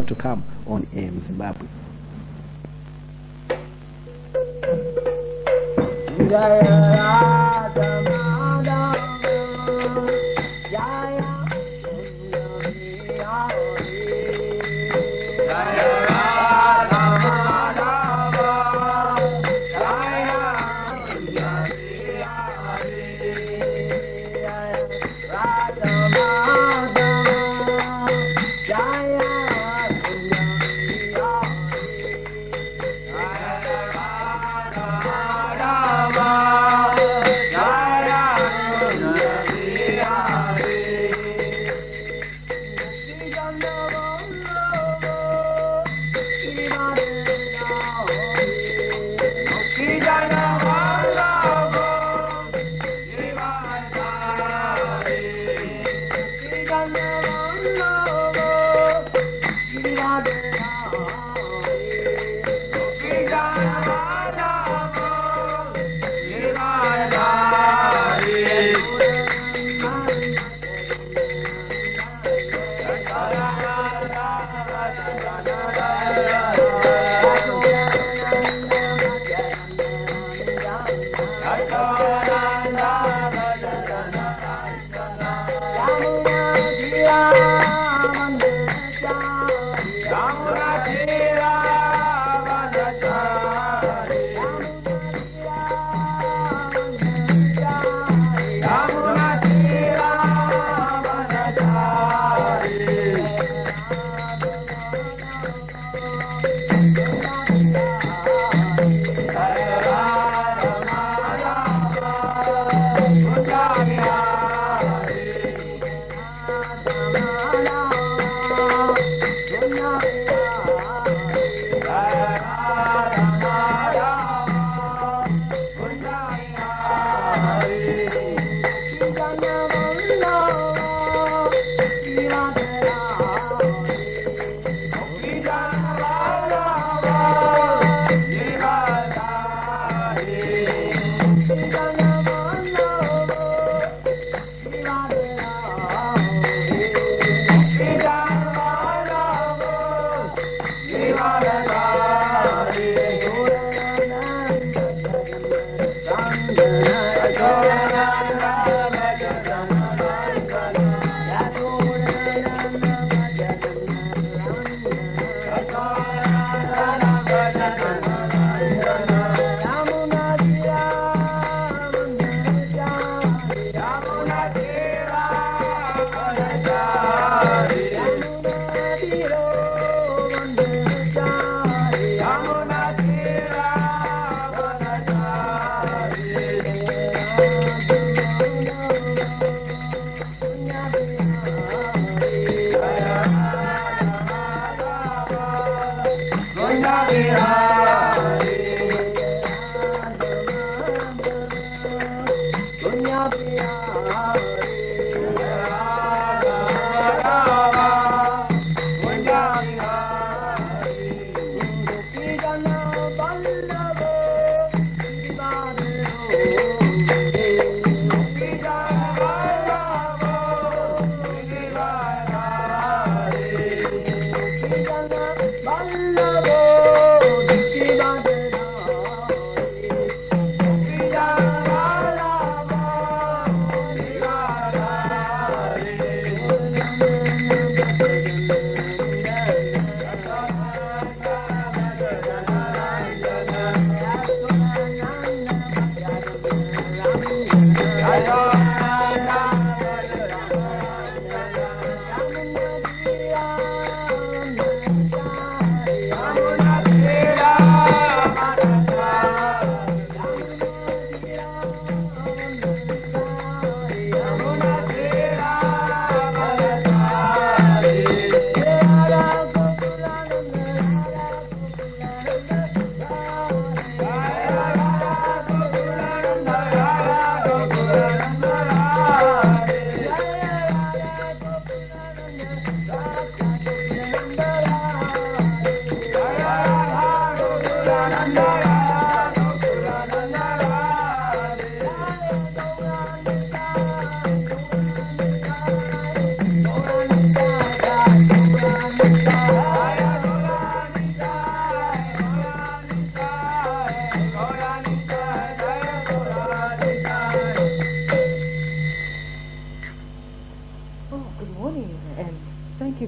to come on AM Zimbabwe.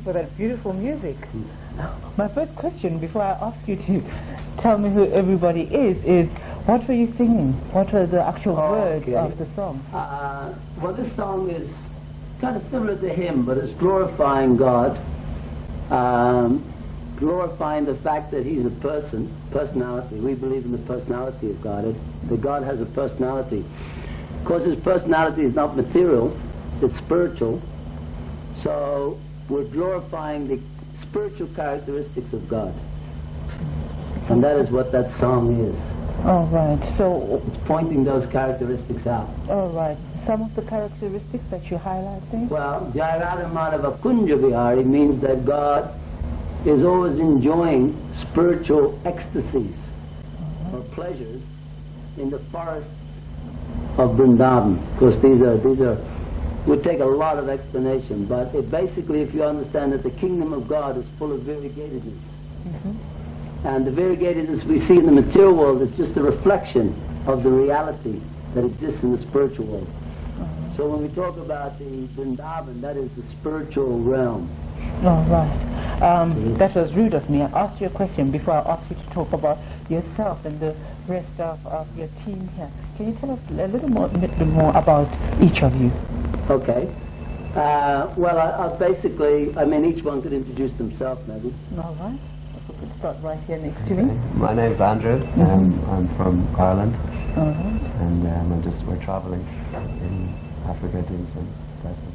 for that beautiful music. My first question, before I ask you to tell me who everybody is what were you singing? What were the actual words of the song? Well, this song is kind of similar to him, but it's glorifying God, glorifying the fact that he's a personality. We believe in the personality of God, that God has a personality. Of course, his personality is not material, it's spiritual. So we're glorifying the spiritual characteristics of God. And that is what that song is. All right. So it's pointing those characteristics out. All right. Some of the characteristics that you highlighting? Well, Jayarada Madhava Kunja Vihari means that God is always enjoying spiritual ecstasies or pleasures in the forests of Vrindavan. Of course, these are would take a lot of explanation, but it basically, if you understand that the kingdom of God is full of variegatedness, and the variegatedness we see in the material world is just a reflection of the reality that exists in the spiritual world. So when we talk about the Vrindavan, that is the spiritual realm. All right. That was rude of me. I asked you a question before I asked you to talk about yourself and the rest of your team here. Can you tell us a little more about each of you? Okay. Well, I basically, I mean, each one could introduce themselves, maybe. All right. We could start right here next to me. My name's Andrew. I'm from Ireland. All right. And we're traveling in Africa doing some festivals.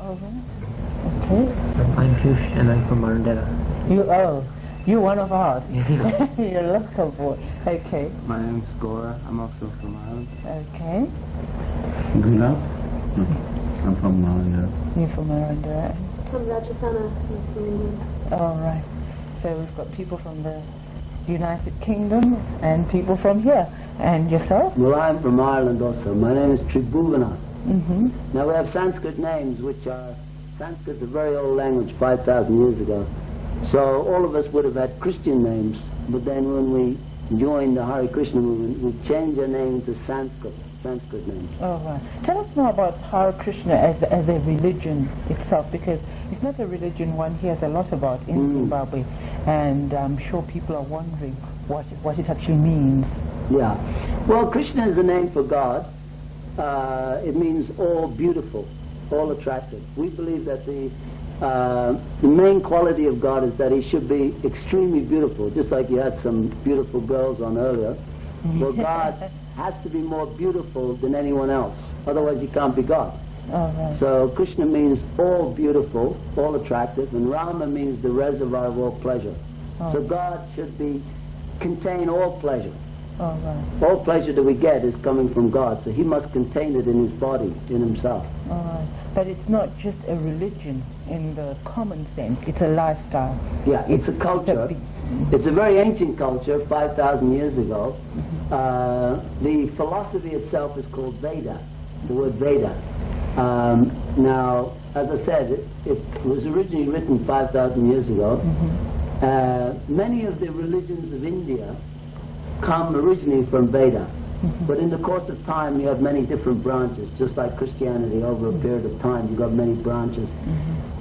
All right. Okay. I'm Piyush and I'm from Marandela. You're one of ours. You're a local boy. Okay. My name's Gora. I'm also from Ireland. Okay. Guna. I'm from Marandela. You're from Marandela. From Rajasthana. I'm from India. All right. So we've got people from the United Kingdom and people from here. And yourself? Well, I'm from Ireland also. My name is Tribhuvanatha. Mm-hmm. Now we have Sanskrit names, which are Sanskrit's a very old language, 5,000 years ago. So all of us would have had Christian names, but then when we joined the Hare Krishna movement, we changed our name to Sanskrit names. All right. Tell us more about Hare Krishna as a religion itself, because it's not a religion one hears a lot about in Zimbabwe, and I'm sure people are wondering what it actually means. Yeah. Well, Krishna is a name for God. It means all beautiful, all attractive. We believe that the main quality of God is that he should be extremely beautiful, just like you had some beautiful girls on earlier. Well, God has to be more beautiful than anyone else. Otherwise, he can't be God. Right. So Krishna means all beautiful, all attractive, and Rama means the reservoir of all pleasure. So God should contain all pleasure. Right. All pleasure that we get is coming from God, so he must contain it in his body, in himself. Right. But it's not just a religion in the common sense, it's a lifestyle. Yeah, it's a culture. It's a very ancient culture, 5,000 years ago. The philosophy itself is called Veda, the word Veda. Now, as I said, it was originally written 5,000 years ago. Many of the religions of India come originally from Veda. But in the course of time, you have many different branches, just like Christianity. Over a period of time, you've got many branches.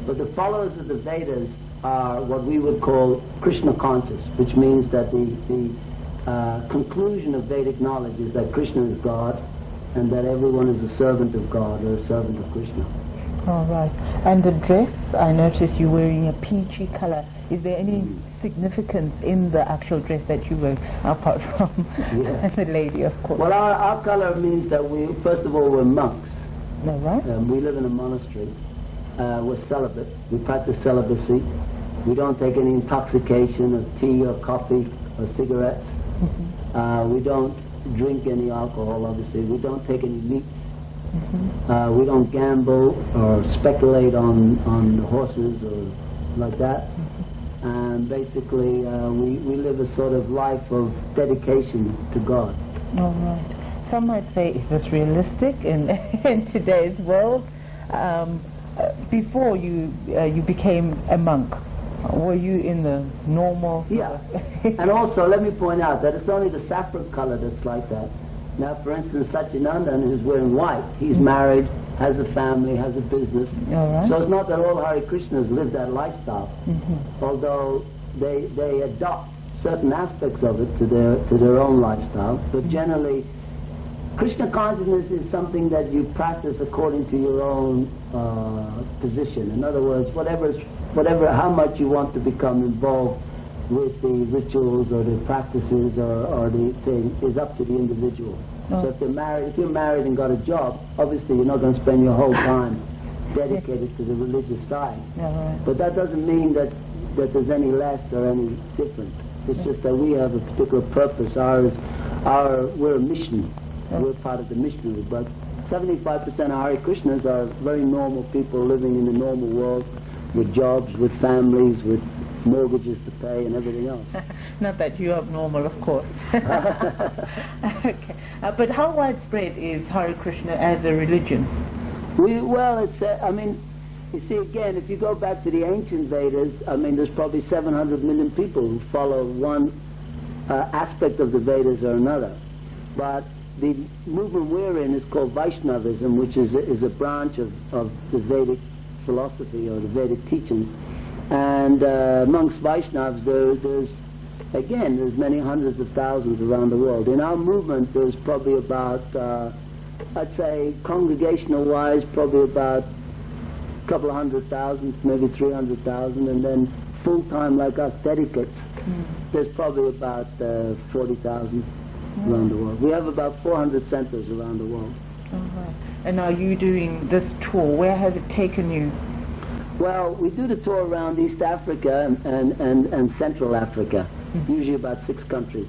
But the followers of the Vedas are what we would call Krishna conscious, which means that the conclusion of Vedic knowledge is that Krishna is God, and that everyone is a servant of God or a servant of Krishna. All right. And the dress, I noticed you wearing a peachy color. Is there any significance in the actual dress that you wear, apart from the lady, of course? Well, our color means that first of all, we're monks. All right. We live in a monastery. We're celibate. We practice celibacy. We don't take any intoxication of tea or coffee or cigarettes. We don't drink any alcohol, obviously. We don't take any meat. We don't gamble or speculate on horses or like that. And basically, we live a sort of life of dedication to God. All right. Some might say, is this realistic in today's world? Before you became a monk, were you in the normal? Yeah. And also, let me point out that it's only the saffron color that's like that. Now, for instance, Satyanandan is wearing white. He's married, has a family, has a business. Right. So it's not that all Hare Krishnas live that lifestyle, although they adopt certain aspects of it to their own lifestyle. But generally, Krishna consciousness is something that you practice according to your own position. In other words, how much you want to become involved with the rituals or the practices or the thing is up to the individual. So if you're married and got a job, obviously you're not going to spend your whole time dedicated to the religious side. But that doesn't mean that there's any less or any different. It's just that we have a particular purpose. We're a mission. We're part of the missionary. But 75% of Hare Krishnas are very normal people living in the normal world with jobs, with families, with mortgages to pay and everything else. Not that you're abnormal, of course. Okay. But how widespread is Hare Krishna as a religion? You see, again, if you go back to the ancient Vedas, there's probably 700 million people who follow one aspect of the Vedas or another. But the movement we're in is called Vaishnavism, which is a branch of the Vedic philosophy or the Vedic teachings. And amongst Vaishnavas, there's many hundreds of thousands around the world. In our movement, there's probably about, I'd say, congregational-wise, probably about a couple of 100,000, maybe 300,000, and then full-time like us, dedicates, there's probably about 40,000 around the world. We have about 400 centers around the world. And are you doing this tour? Where has it taken you? Well, we do the tour around East Africa and Central Africa, usually about 6 countries.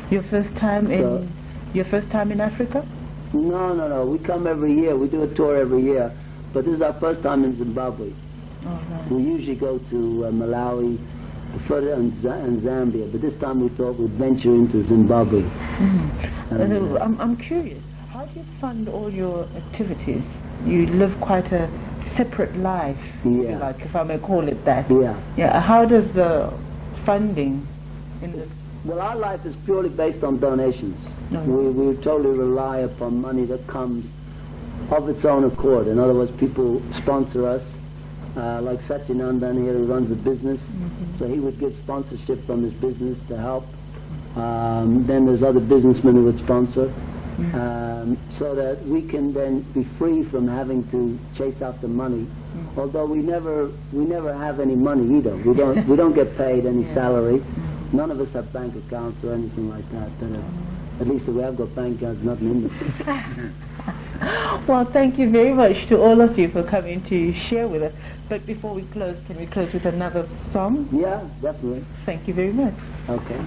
Your first time in Africa? No. We come every year. We do a tour every year. But this is our first time in Zimbabwe. We usually go to Malawi, further and Zambia. But this time we thought we'd venture into Zimbabwe. I'm curious. How do you fund all your activities? You live quite a separate life, if I may call it that. How does the funding in this? Well, our life is purely based on donations. We totally rely upon money that comes of its own accord. In other words, people sponsor us, like Satyanandan here, who runs a business, so he would give sponsorship from his business to help. Then there's other businessmen who would sponsor. So that we can then be free from having to chase after money. Although we never have any money either. We don't get paid any salary. None of us have bank accounts or anything like that. At least if we have got bank accounts, nothing in them. Well, thank you very much to all of you for coming to share with us. But before we close, can we close with another song? Yeah, definitely. Thank you very much. Okay.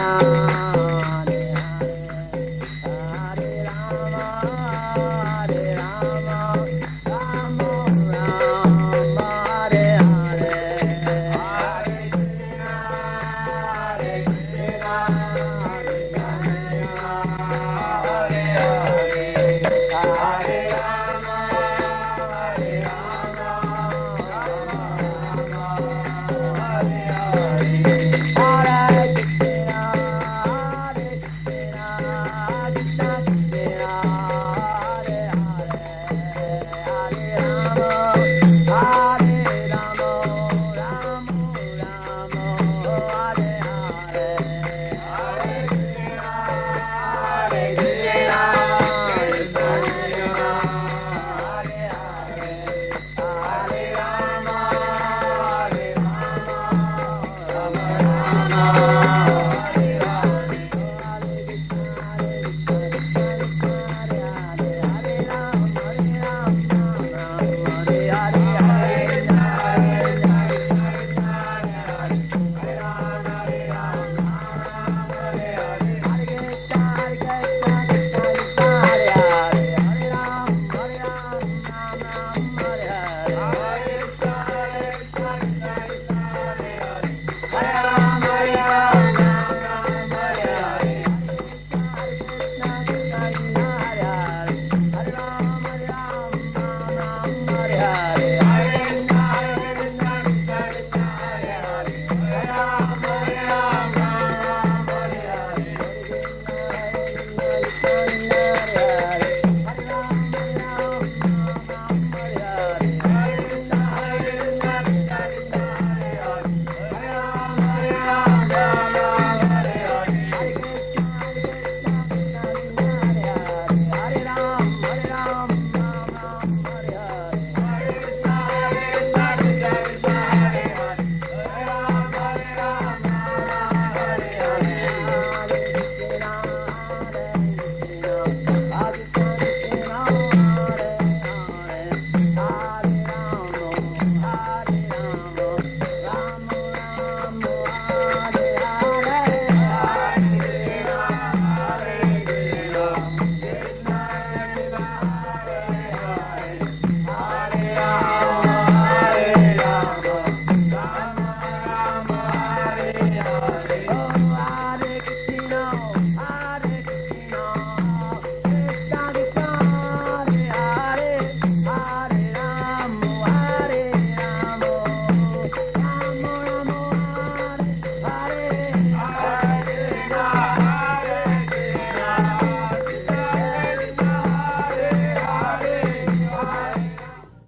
Krishna.